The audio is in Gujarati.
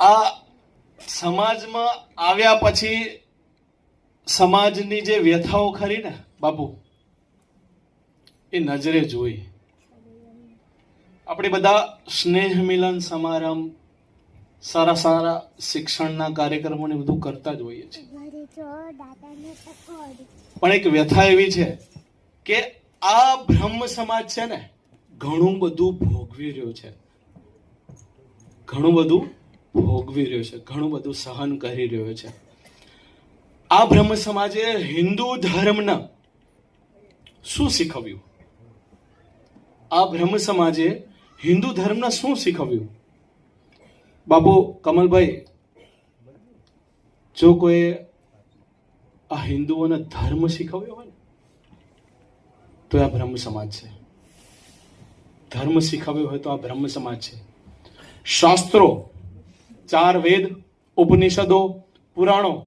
આ સમાજમાં આવ્યા પછી સમાજની જે વ્યથાઓ ખરી ને બાપુ, એ નજરે જોઈ. આપણે બધા સ્નેહ મિલન સમારંભ, સારા સારા શિક્ષણના કાર્યક્રમોને બધું કરતા જ હોઈએ છીએ, પણ એક વ્યથા એવી છે કે આ બ્રહ્મ સમાજ છે ને ઘણું બધું ભોગવી રહ્યો છે, ઘણું બધું ભોગવી રહ્યો છે, ઘણું બધું સહન કરી રહ્યો છે. આ બ્રહ્મ સમાજે હિન્દુ ધર્મના શું શીખવ્યું? આ બ્રહ્મ સમાજે હિન્દુ ધર્મના શું શીખવ્યું? બાપુ કમલભાઈ, જો કોઈ આ હિન્દુઓને ધર્મ શીખવ્યો હોય ને તો આ બ્રહ્મ સમાજ છે. ધર્મ શીખવ્યો હોય તો આ બ્રહ્મ સમાજ છે. શાસ્ત્રો, 4 વેદ, ઉપનિષદો, પુરાણો